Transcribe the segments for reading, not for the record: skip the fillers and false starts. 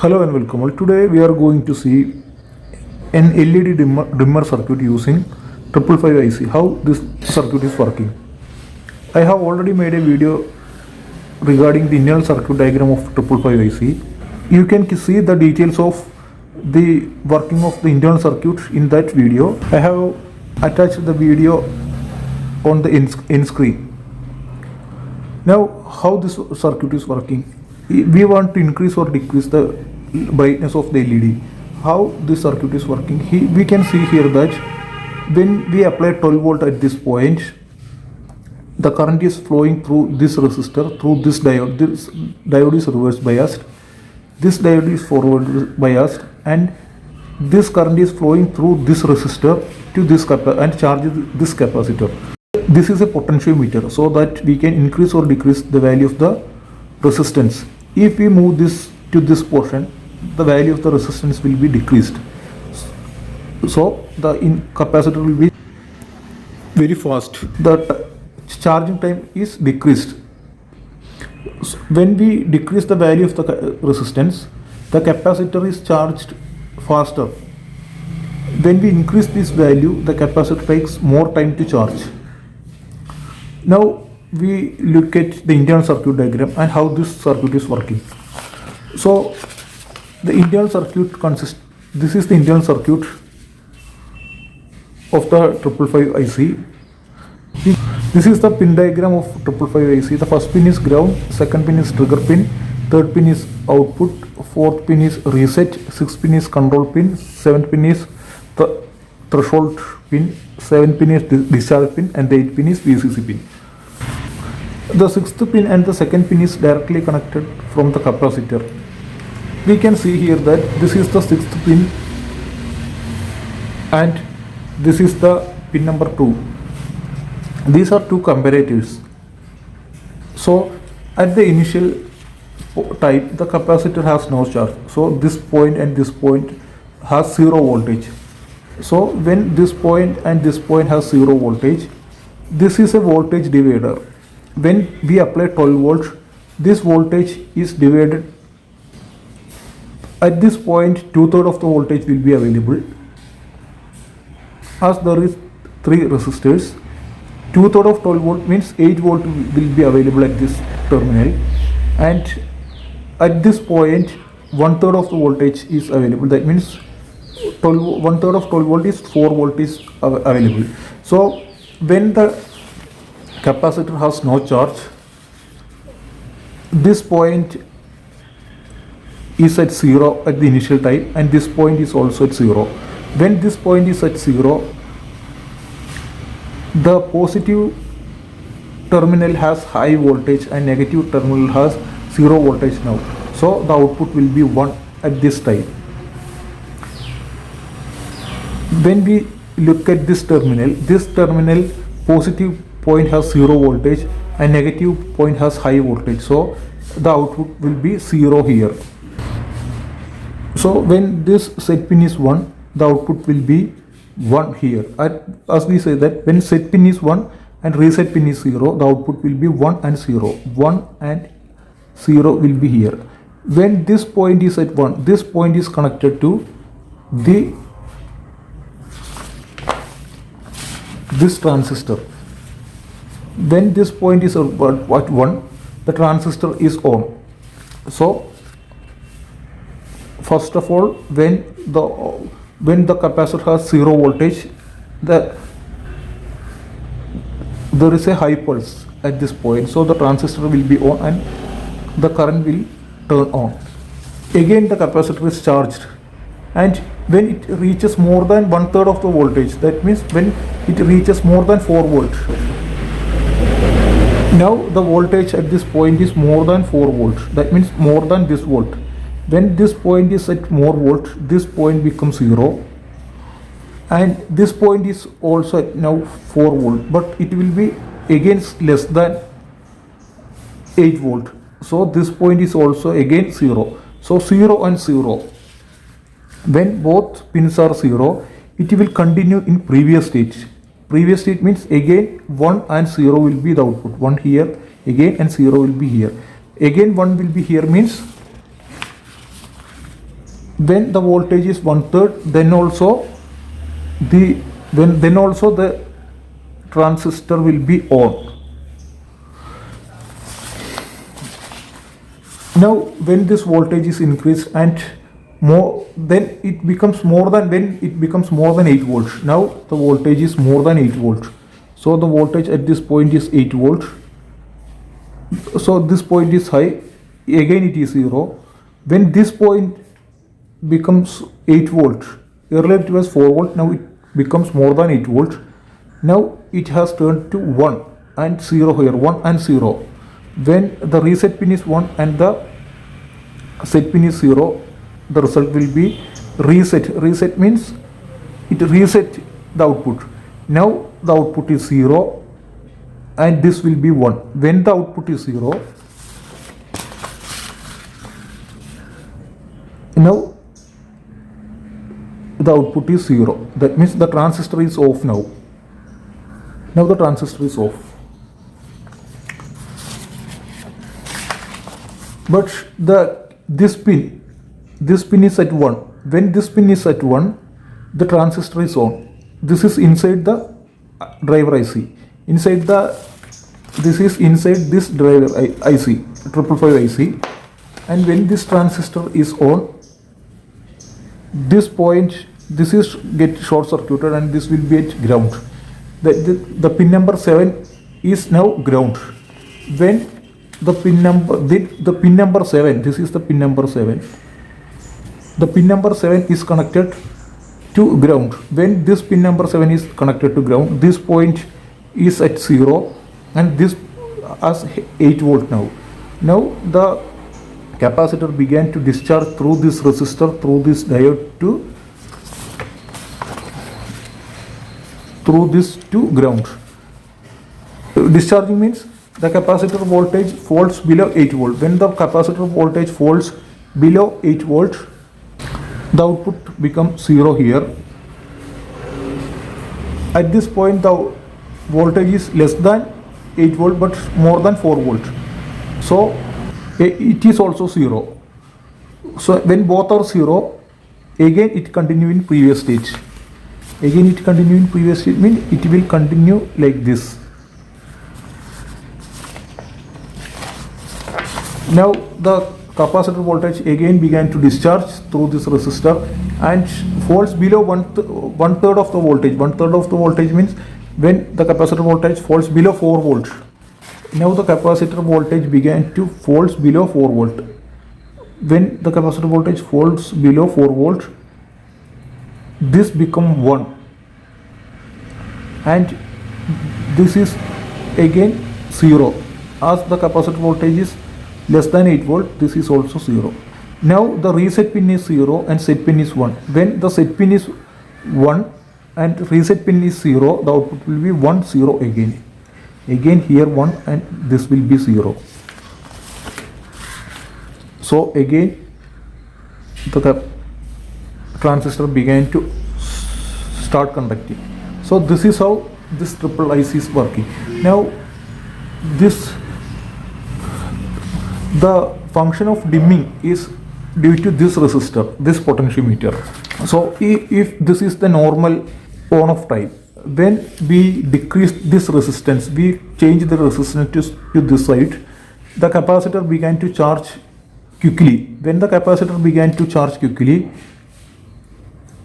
Hello and welcome all. Today we are going to see an LED dimmer circuit using 555 IC, how this circuit is working. I have already made a video regarding the internal circuit diagram of 555 IC. You can see the details of the working of the internal circuit in that video. I have attached the video on the end screen. Now how this circuit is working? We want to increase or decrease the brightness of the LED. How this circuit is working? We can see here that when we apply 12 volt at this point, the current is flowing through this resistor, through this diode. This diode is reverse biased, this diode is forward biased, and this current is flowing through this resistor to this and charges this capacitor. This is a potentiometer, so that we can increase or decrease the value of the resistance. If we move this to this portion, the value of the resistance will be decreased. So the capacitor will be very fast. The charging time is decreased. So when we decrease the value of the resistance, the capacitor is charged faster. When we increase this value, the capacitor takes more time to charge. Now we look at the internal circuit diagram and how this circuit is working. So the internal circuit consists, this is the internal circuit of the 555 IC. This is the pin diagram of 555 IC. The first pin is ground, second pin is trigger pin, third pin is output, fourth pin is reset, sixth pin is control pin, seventh pin is the threshold pin, seventh pin is discharge pin, and the eighth pin is VCC pin. The sixth pin and the second pin is directly connected from the capacitor. We can see here that this is the sixth pin and this is the pin number 2. These are two comparators. So at the initial type, the capacitor has no charge. So this point and this point has 0 voltage. So when this point and this point has 0 voltage, this is a voltage divider. When we apply 12 volts, this voltage is divided. At this point, 2/3 of the voltage will be available. As there is 3 resistors, 2/3 of 12 volt means 8 volt will be available at this terminal, and at this point 1/3 of the voltage is available. That means 1/3 of 12 volt is 4 volt is available. So when the capacitor has no charge, this point is at 0 at the initial time, and this point is also at 0. When this point is at 0, the positive terminal has high voltage and negative terminal has 0 voltage now. So the output will be 1 at this time. When we look at this terminal positive point has 0 voltage and negative point has high voltage. So the output will be 0 here. So when this set pin is 1, the output will be 1 here. As we say that when set pin is 1 and reset pin is 0, the output will be 1 and 0. 1 and 0 will be here. When this point is at 1, this point is connected to this transistor. When this point is at 1, the transistor is on. So first of all, when the capacitor has 0 voltage, there is a high pulse at this point. So the transistor will be on and the current will turn on. Again the capacitor is charged, and when it reaches more than 1/3 of the voltage, that means when it reaches more than 4 volt, now the voltage at this point is more than 4 volts. That means more than this volt. When this point is at more volt, this point becomes 0, and this point is also at now 4 volt, but it will be again less than 8 volt. So this point is also again 0. So 0 and 0. When both pins are 0, it will continue in previous state. Previous state means again 1 and 0 will be the output. 1 here again and 0 will be here. Again 1 will be here means when the voltage is 1/3, then also the transistor will be on. Now when this voltage is increased and more, then it becomes more than, when it becomes more than 8 volts. Now the voltage is more than 8 volts. So the voltage at this point is 8 volts. So this point is high, again it is 0. When this point becomes 8 volts, earlier it was 4 volt, now it becomes more than 8 volts. Now it has turned to 1 and 0 here, 1 and 0. When the reset pin is 1 and the set pin is 0, the result will be reset. Reset means it reset the output. Now the output is 0 and this will be 1. When the output is 0, now the output is 0. That means the transistor is off now. Now the transistor is off. But this pin is at 1. When this pin is at 1, the transistor is on. This is inside the driver IC. This is inside this driver IC, 555 IC. And when this transistor is on, this point, this is get short circuited and this will be at ground. The pin number 7 is now ground. When the pin number 7, this is the pin number 7. The pin number 7 is connected to ground. When this pin number 7 is connected to ground, this point is at 0 and this has 8 volt now. Now the capacitor began to discharge through this resistor, through this diode through this to ground. Discharging means the capacitor voltage falls below 8 volt. When the capacitor voltage falls below 8 volt, the output becomes 0 here. At this point the voltage is less than 8 volt but more than 4 volt. So it is also 0. So when both are 0, again it continue in previous stage. Again it continue in previous stage means it will continue like this. Now the capacitor voltage again began to discharge through this resistor and falls below one third of the voltage. One third of the voltage means when the capacitor voltage falls below 4 volt. Now the capacitor voltage began to falls below 4 volt. When the capacitor voltage falls below 4 volt, this become 1 and this is again 0. As the capacitor voltage is less than 8 volt, this is also 0. Now the reset pin is 0 and set pin is 1. When the set pin is 1 and reset pin is 0, the output will be 1 0 again. Again here 1 and this will be 0. So again the transistor began to start conducting. So this is how this triple IC is working. Now the function of dimming is due to this resistor, this potentiometer. So if this is the normal on off time, when we decrease this resistance, we change the resistance to this side, the capacitor began to charge quickly. When the capacitor began to charge quickly,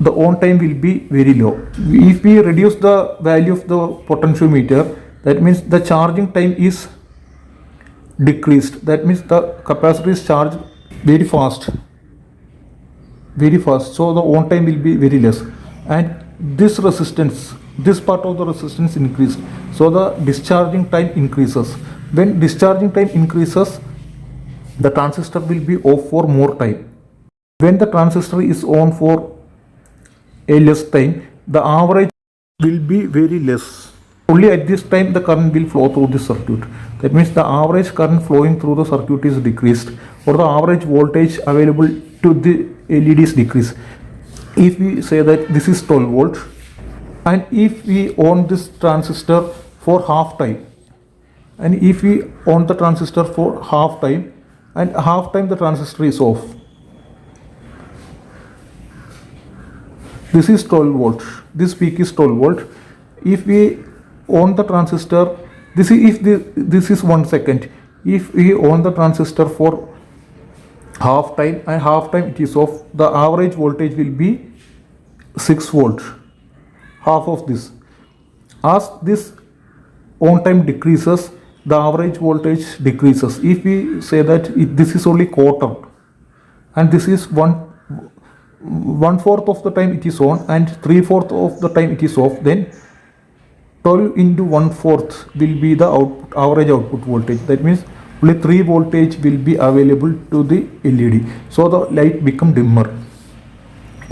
the on time will be very low. If we reduce the value of the potentiometer, that means the charging time is decreased. That means the capacitor is charged very fast. So the on time will be very less. And this resistance, this part of the resistance increased. So the discharging time increases. When discharging time increases, the transistor will be off for more time. When the transistor is on for a less time, the average will be very less. Only at this time the current will flow through the circuit. That means the average current flowing through the circuit is decreased, or the average voltage available to the LED is decreased. If we say that this is 12 volt and if we on this transistor for half time, and if we on the transistor for half time and half time the transistor is off, This is 12 volts. This peak is 12 volt. If we on the transistor, this is 1 second. If we on the transistor for half time and half time it is off, the average voltage will be 6 volt. Half of this. As this on time decreases, the average voltage decreases. If we say that this is only quarter and this is 1/4 of the time it is on and 3/4 of the time it is off, then 12 into 1/4 will be the average output voltage. That means only 3 voltage will be available to the LED. So the light become dimmer.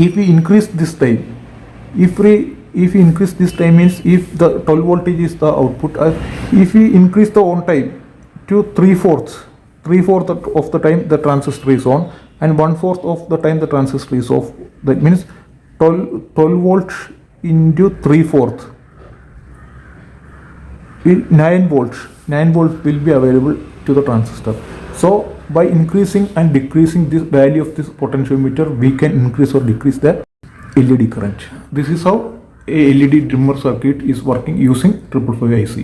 If we increase this time, if we increase this time means if the 12 voltage is the output, if we increase the on time to 3/4 of the time the transistor is on and 1/4 of the time the transistor is off, that means 12 volts into 3/4 9 volts will be available to the transistor. So by increasing and decreasing this value of this potentiometer, we can increase or decrease the LED current. This is how a LED dimmer circuit is working using 555 IC.